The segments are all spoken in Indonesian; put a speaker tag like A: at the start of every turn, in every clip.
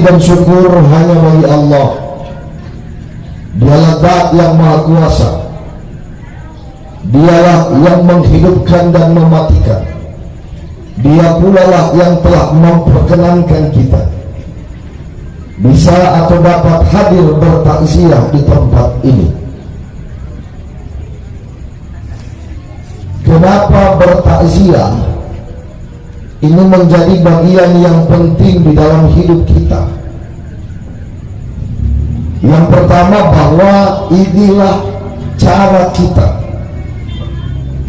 A: dan syukur hanya bagi Allah. Dialah Zat yang Maha Kuasa. Dialah yang menghidupkan dan mematikan. Dia pula lah yang telah memperkenankan kita bisa atau dapat hadir bertakziah di tempat ini. Kenapa bertakziah? Ini menjadi bagian yang penting di dalam hidup kita. Yang pertama, bahwa inilah cara kita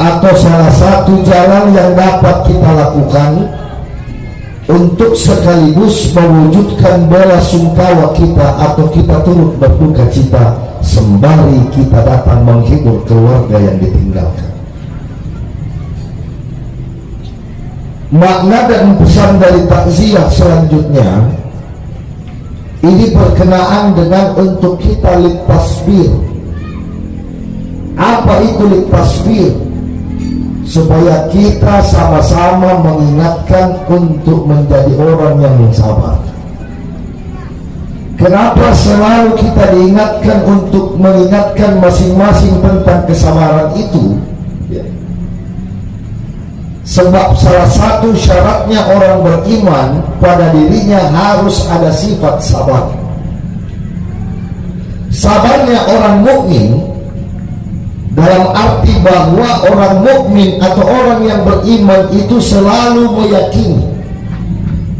A: atau salah satu jalan yang dapat kita lakukan untuk sekaligus mewujudkan bela sungkawa kita atau kita turut berduka cita sembari kita datang menghibur keluarga yang ditinggalkan. Makna dan pesan dari takziah selanjutnya ini berkenaan dengan untuk kita litasbir. Apa itu litasbir? Supaya kita sama-sama mengingatkan untuk menjadi orang yang sabar. Kenapa selalu kita diingatkan untuk mengingatkan masing-masing tentang kesabaran itu? Sebab salah satu syaratnya orang beriman pada dirinya harus ada sifat sabar. Sabarnya orang mukmin dalam arti bahwa orang mukmin atau orang yang beriman itu selalu meyakini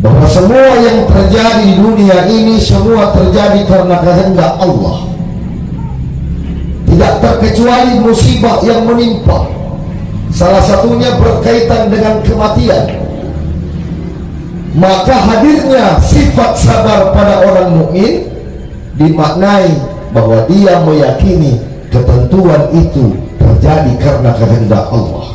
A: bahwa semua yang terjadi di dunia ini semua terjadi karena kehendak Allah. Tidak terkecuali musibah yang menimpa. Salah satunya berkaitan dengan kematian. Maka hadirnya sifat sabar pada orang mukmin dimaknai bahwa dia meyakini ketentuan itu terjadi karena kehendak Allah.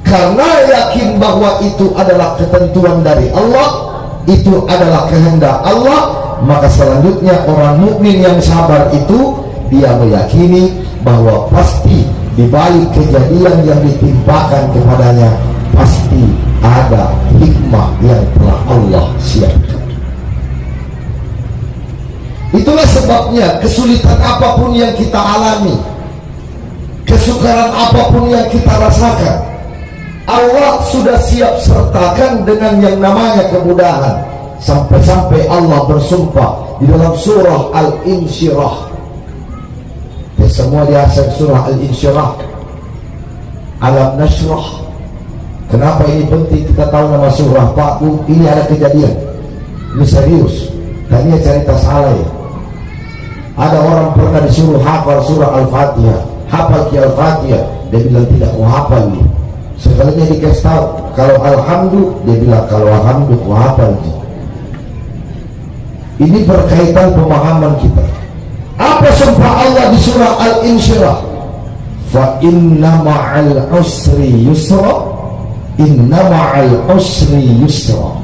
A: Karena yakin bahwa itu adalah ketentuan dari Allah, itu adalah kehendak Allah, maka selanjutnya orang mukmin yang sabar itu dia meyakini bahwa pasti di balik kejadian yang ditimpakan kepadanya pasti ada hikmah yang telah Allah siapkan. Itulah sebabnya kesulitan apapun yang kita alami, kesukaran apapun yang kita rasakan, Allah sudah siap sertakan dengan yang namanya kemudahan. Sampai-sampai Allah bersumpah di dalam surah Al-Insyirah. Semua diasal surah Al-Insyirah, Alam Nashrah. Kenapa ini penting kita tahu nama surah? Pak Bu, ini ada kejadian, ini serius. Tadinya cerita salah ya. Ada orang pernah disuruh hafal surah Al-Fatihah, hafal ki Al-Fatihah, dia bilang tidak mau hafal nih. Sekalinya dikasih tahu kalau Alhamdulillah, dia bilang kalau Alhamdulillah mau hafal nih. Ini berkaitan pemahaman kita. Apa sumpah Allah di surah Al-Insyirah? Fa inna ma'al usri yusra, inna ma'al usri yusra.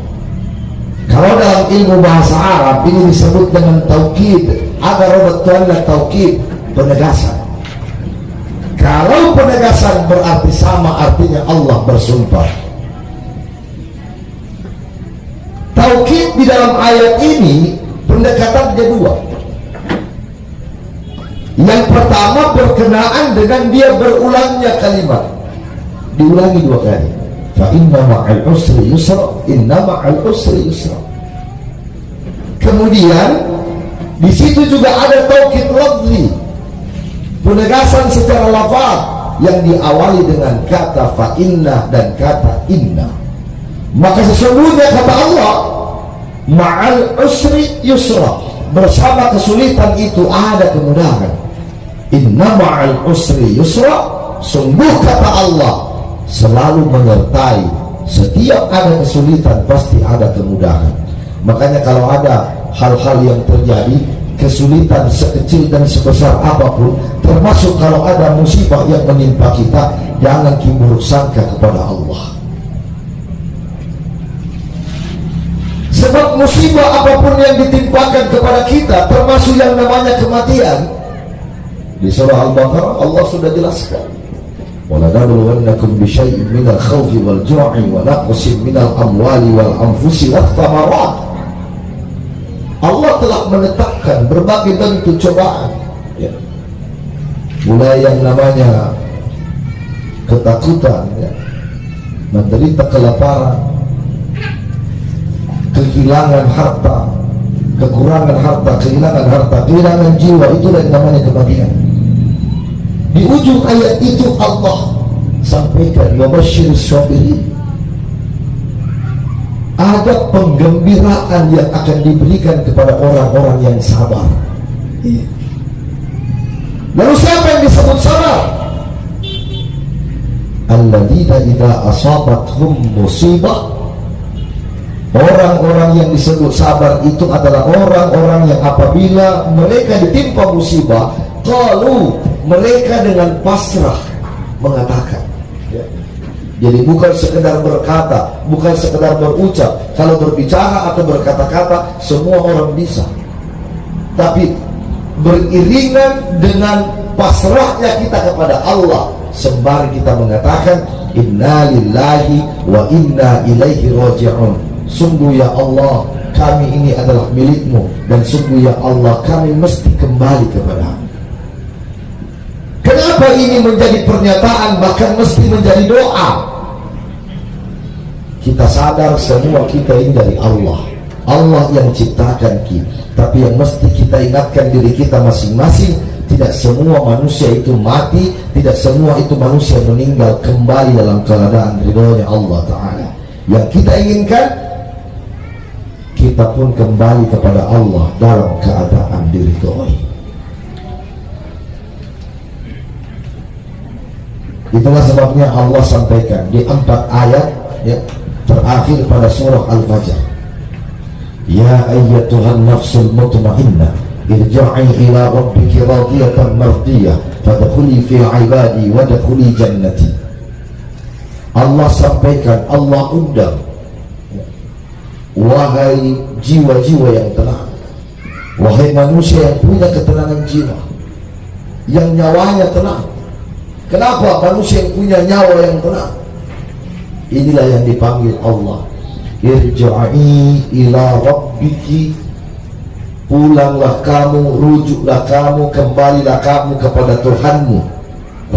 A: Kalau dalam ilmu bahasa Arab ini disebut dengan taukid. Ada robotuannya taukid, penegasan. Kalau penegasan berarti sama, artinya Allah bersumpah. Taukid di dalam ayat ini pendekatannya dua. Yang pertama berkenaan dengan dia berulangnya kalimat, diulangi dua kali. Fa inna ma'al usri yusra, inna ma'al usri yusra. Kemudian di situ juga ada taukid lafzi, penegasan secara lafaz yang diawali dengan kata fa inna dan kata inna. Maka sesungguhnya kata Allah, ma'al usri yusra, bersama kesulitan itu ada kemudahan. Inna ma'al usri yusra, sungguh kata Allah selalu menyertai setiap ada kesulitan pasti ada kemudahan. Makanya kalau ada hal-hal yang terjadi, kesulitan sekecil dan sebesar apapun, termasuk kalau ada musibah yang menimpa kita, jangan buruk sangka kepada Allah. Sebab musibah apapun yang ditimpakan kepada kita, termasuk yang namanya kematian, di surah Al-Baqarah Allah sudah jelaskan, وَلَنَبْلُوَنَّكُمْ بِشَيْءٍ مِنَ الْخَوْفِ وَالْجُوعِ وَنَقْصٍ مِنَ الْأَمْوَالِ وَالْأَنْفُسِ وَالثَّمَرَاتِ. Allah telah menetapkan berbagai bentuk cobaan, ya. Mulai yang namanya ketakutan, ya, menderita kelaparan, kehilangan harta, kekurangan harta, kehilangan harta, kehilangan jiwa, itulah yang namanya kematian. Di ujung ayat itu Allah sampaikan wabashshirus sabirin, ada penggembiraan yang akan diberikan kepada orang-orang yang sabar. Lalu siapa yang disebut sabar? Alladzina idza asabathum musibah, orang-orang yang disebut sabar itu adalah orang-orang yang apabila mereka ditimpa musibah, qalu, mereka dengan pasrah mengatakan, ya. Jadi bukan sekedar berkata, bukan sekedar berucap. Kalau berbicara atau berkata-kata semua orang bisa, tapi beriringan dengan pasrahnya kita kepada Allah, sembari kita mengatakan inna lillahi wa inna ilaihi raji'un. Sungguh ya Allah, kami ini adalah milikmu, dan sungguh ya Allah, kami mesti kembali kepadamu. Kenapa ini menjadi pernyataan, bahkan mesti menjadi doa? Kita sadar semua kita ini dari Allah, Allah yang ciptakan kita. Tapi yang mesti kita ingatkan diri kita masing-masing, tidak semua manusia itu mati, tidak semua itu manusia meninggal, kembali dalam keadaan ridhonya Allah Ta'ala. Yang kita inginkan, kita pun kembali kepada Allah dalam keadaan diridhoi. Itulah sebabnya Allah sampaikan di 4 ayat, ya, terakhir pada surah Al-Fajr, ya ayyatuhan nafsul mutmainnah irja'i ila rabbiki radiyatan mardiyah fadkhuli fi ibadi wadkhuli jannati. Allah sampaikan, Allah undang, wahai jiwa-jiwa yang tenang, wahai manusia yang punya ketenangan jiwa, yang nyawanya tenang. Kenapa manusia yang punya nyawa yang tenang? Inilah yang dipanggil Allah, irja'i ila rabbiki, pulanglah kamu, rujuklah kamu, kembalilah kamu kepada Tuhanmu,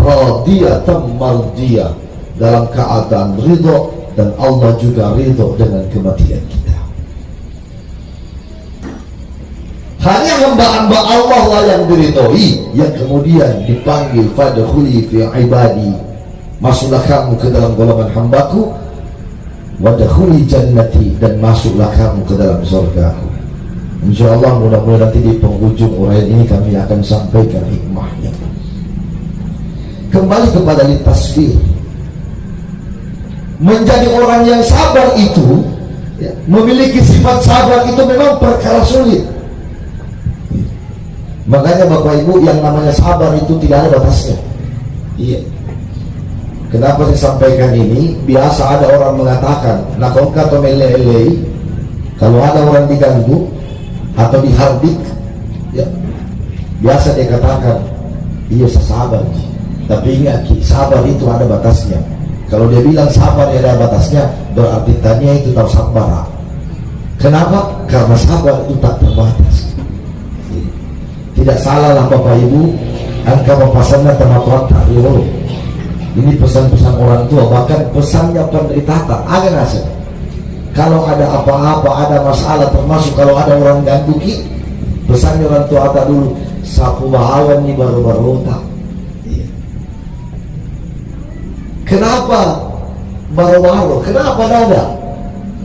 A: radiyatan mardiyah, dalam keadaan ridho, dan Allah juga ridho dengan kematian kita. Hanya hamba-hamba Allah lah yang diridhoi, yang kemudian dipanggil fadkhuli fi ibadi, masuklah kamu ke dalam golongan hambaku, wadkhuli jannati, dan masuklah kamu ke dalam surgaku. Insyaallah mudah-mudahan nanti di penghujung uraian ini kami akan sampaikan hikmahnya. Kembali kepada litasfir, menjadi orang yang sabar itu, ya, memiliki sifat sabar itu memang perkara sulit. Makanya Bapak Ibu, yang namanya sabar itu tidak ada batasnya. Iya. Kenapa saya sampaikan ini? Biasa ada orang mengatakan, nakonka atau mele-ele, kalau ada orang diganggu atau dihardik, ya, biasa dia katakan, iya saya sabar. Tapi ingat, sabar itu ada batasnya. Kalau dia bilang sabar ada batasnya, berarti tanya itu tahu sabar. Kenapa? Karena sabar itu tak terbatas. Tidak salah lah Bapak Ibu, angka pesannya termakuat. Ini pesan-pesan orang tua, bahkan pesannya penderita ada nasihat. Kalau ada apa-apa, ada masalah, termasuk kalau ada orang ganggu ki, pesannya orang tua ada dulu, sapu bahawan ini baru-baru tak. Kenapa baru-baru? Kenapa dada?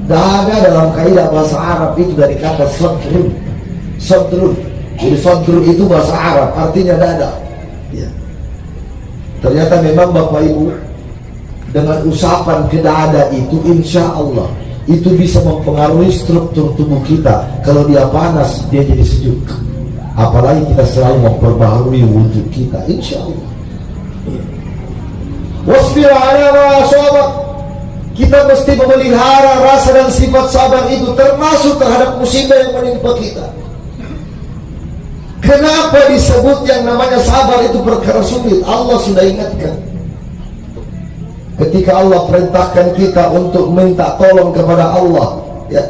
A: Dada dalam kaidah bahasa Arab itu dari kata sadrun. Sadrun. Jadi sadrun itu bahasa Arab, artinya dada. Ya. Ternyata memang Bapak Ibu, dengan usapan ke dada itu, insya Allah itu bisa mempengaruhi struktur tubuh kita. Kalau dia panas, dia jadi sejuk. Apalagi kita selalu memperbaharui wudhu kita, insya Allah. Wasbir ala ma asabak, kita mesti memelihara rasa dan sifat sabar itu, termasuk terhadap musibah yang menimpa kita. Kenapa disebut yang namanya sabar itu perkara sulit? Allah sudah ingatkan. Ketika Allah perintahkan kita untuk minta tolong kepada Allah, ya,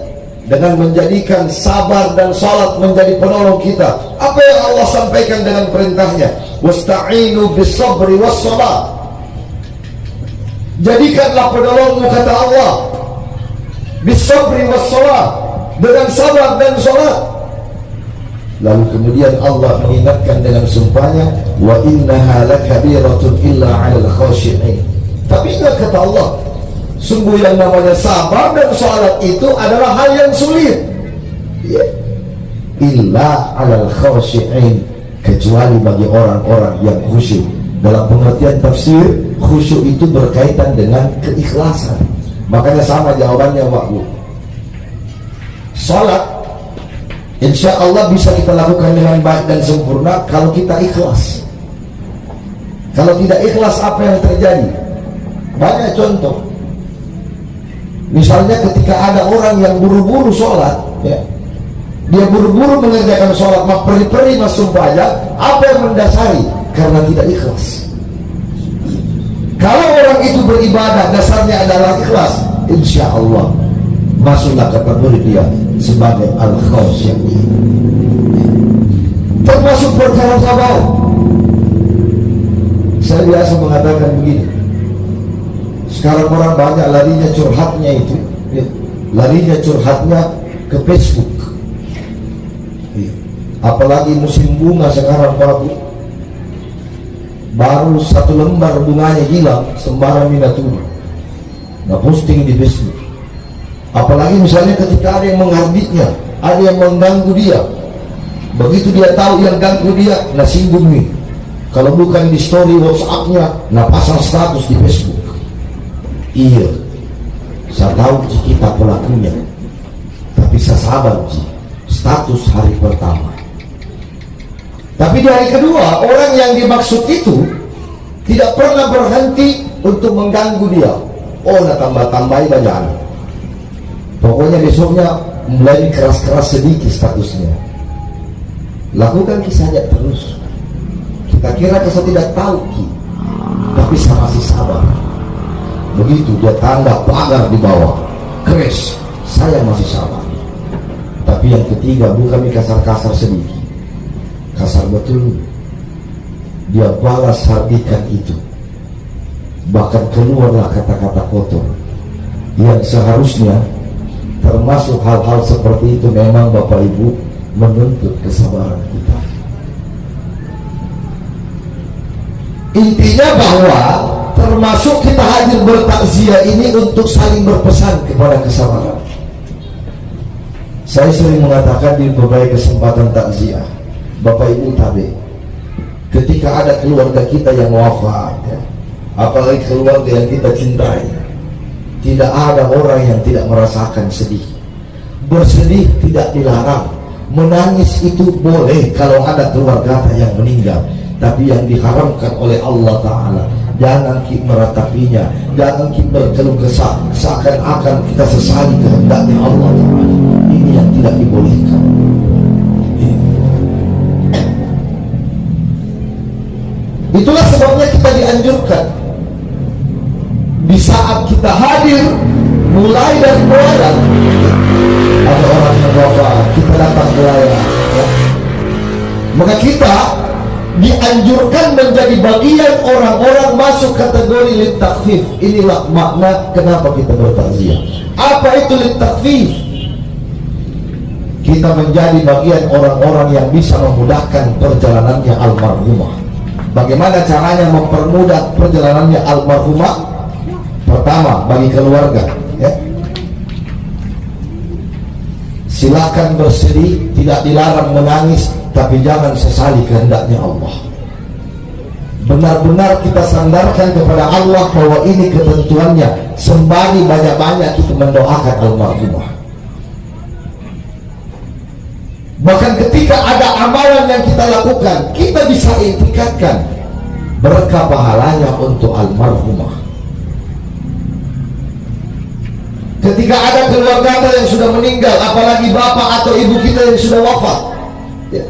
A: dengan menjadikan sabar dan salat menjadi penolong kita. Apa yang Allah sampaikan dengan perintahnya, wasta'inu bis-sabri was-salat. Jadikanlah penolongmu, kata Allah, bis-sabri was-salat, dengan sabar dan salat. Lalu kemudian Allah mengingatkan dengan sumpahnya, wa innaha lakabiratun illa 'alal khashi'in. Tapi ingat kata Allah, sungguh yang namanya sabar dan salat itu adalah hal yang sulit, ya. Illa 'alal khashi'in, kecuali bagi orang-orang yang khusyuk. Dalam pengertian tafsir, khusyuk itu berkaitan dengan keikhlasan. Makanya sama jawabannya, Pak Bu. Salat insya Allah bisa kita lakukan dengan baik dan sempurna kalau kita ikhlas. Kalau tidak ikhlas, apa yang terjadi? Banyak contoh. Misalnya ketika ada orang yang buru-buru sholat, ya, dia buru-buru mengerjakan sholat, peri-peri masuk pajak. Apa yang mendasari? Karena tidak ikhlas. Kalau orang itu beribadah dasarnya adalah ikhlas, insya Allah masuklah kategori dia sebagai al-khasyi'in. Termasuk perkara sabar. Saya biasa mengatakan begini, sekarang orang banyak larinya curhatnya itu, ya, larinya curhatnya ke Facebook, ya. Apalagi musim bunga sekarang, Pak Bu, baru 1 lembar bunganya hilang, sembarang miniatur, nah posting di Facebook. Apalagi misalnya ketika ada yang mengharbitnya, ada yang mengganggu dia, begitu dia tahu yang ganggu dia, nah singgung nih. Kalau bukan di story WhatsApp-nya, nah pasang status di Facebook. Iya, saya tahu kita pelakunya, tapi saya sabar status hari pertama. Tapi di hari kedua, orang yang dimaksud itu tidak pernah berhenti untuk mengganggu dia. Oh, nah tambah-tambahin bacaan. Pokoknya besoknya mulai keras-keras sedikit statusnya. Lakukan saja terus. Kita kira saya tidak tahu, tapi saya masih sabar. Begitu dia tanda pagar di bawah, keras, saya masih sabar. Tapi yang ketiga bukan kasar-kasar sedikit, kasar betul. Dia balas hardikan itu, bahkan keluarlah kata-kata kotor yang seharusnya. Termasuk hal-hal seperti itu memang Bapak Ibu menuntut kesabaran kita. Intinya bahwa termasuk kita hadir bertakziah ini untuk saling berpesan kepada kesabaran. Saya sering mengatakan di berbagai kesempatan takziah, Bapak Ibu tabe, ketika ada keluarga kita yang wafat, ya, apalagi keluarga yang kita cintai, tidak ada orang yang tidak merasakan sedih. Bersedih tidak dilarang, menangis itu boleh kalau ada keluarga yang meninggal. Tapi yang diharamkan oleh Allah Ta'ala, jangan kita meratapinya, jangan kita berkeluh kesah seakan-akan kita sesali kehendaknya Allah Ta'ala. Ini yang tidak dibolehkan. Itulah sebabnya kita dianjurkan di saat kita hadir, mulai dari keluarga, ada orang yang wafat, kita datang melayani, ya. Maka kita dianjurkan menjadi bagian orang-orang masuk kategori litakfif. Inilah makna kenapa kita bertakziah. Apa itu litakfif? Kita menjadi bagian orang-orang yang bisa memudahkan perjalanannya almarhumah. Bagaimana caranya mempermudah perjalanannya almarhumah? Pertama, bagi keluarga, ya, silakan bersedih, tidak dilarang menangis, tapi jangan sesali kehendaknya Allah. Benar-benar kita sandarkan kepada Allah bahwa ini ketentuannya, sembari banyak-banyak kita mendoakan almarhumah. Bahkan ketika ada amalan yang kita lakukan, kita bisa intikatkan berkah pahalanya untuk almarhumah. Ketika ada keluarga kita yang sudah meninggal, apalagi bapak atau ibu kita yang sudah wafat, ya,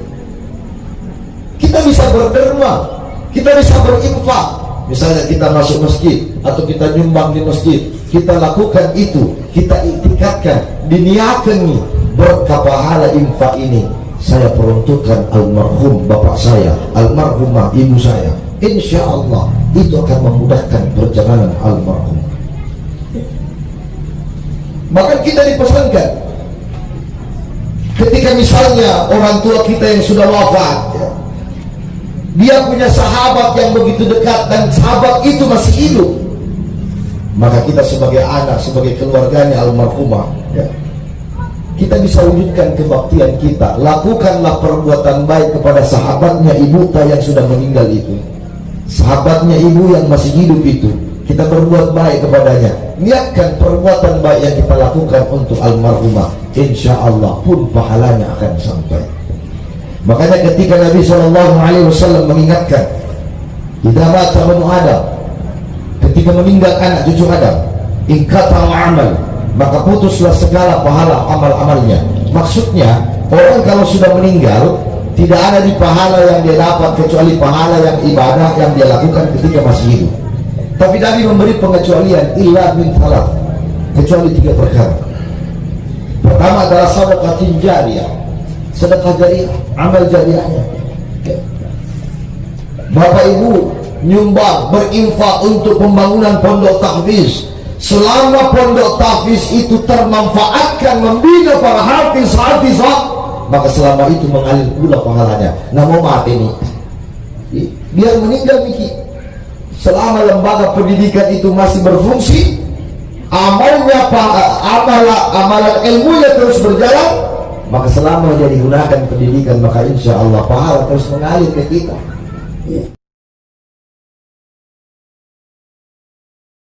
A: kita bisa berderma, kita bisa berinfak. Misalnya kita masuk masjid atau kita nyumbang di masjid, kita lakukan itu, kita iktikadkan, diniatkan berkapahala infak ini saya peruntukkan almarhum bapak saya, almarhumah ibu saya, insya Allah itu akan memudahkan perjalanan almarhum. Bahkan kita dipesankan ketika misalnya orang tua kita yang sudah wafat, dia punya sahabat yang begitu dekat dan sahabat itu masih hidup, maka kita sebagai anak, sebagai keluarganya almarhumah, kita bisa wujudkan kebaktian kita. Lakukanlah perbuatan baik kepada sahabatnya ibu yang sudah meninggal itu, sahabatnya ibu yang masih hidup itu, kita berbuat baik kepadanya. Niatkan perbuatan baik yang kita lakukan untuk almarhumah, insya Allah pun pahalanya akan sampai. Makanya ketika Nabi SAW mengingatkan, idza mata ibnu Adam, ketika meninggal anak cucu Adam, inqata amal, maka putuslah segala pahala amal-amalnya. Maksudnya orang kalau sudah meninggal, tidak ada di pahala yang dia dapat kecuali pahala yang ibadah yang dia lakukan ketika masih hidup. Tapi Nabi memberi pengecualian, illa min thalath, kecuali 3 perkara. Pertama adalah sedekah jariyah, sedekah jariyah, amal jariyahnya. Bapak Ibu nyumbang, berinfak untuk pembangunan pondok tahfiz. Selama pondok tahfiz itu termanfaatkan membina para hafiz-hafizah, maka selama itu mengalir pula pahalanya. Nah mau mati nih, biar meninggal mikir. Selama lembaga pendidikan itu masih berfungsi, amalnya amalan ilmunya terus berjalan, maka selama dia digunakan pendidikan, maka insya Allah pahala terus mengalir ke kita.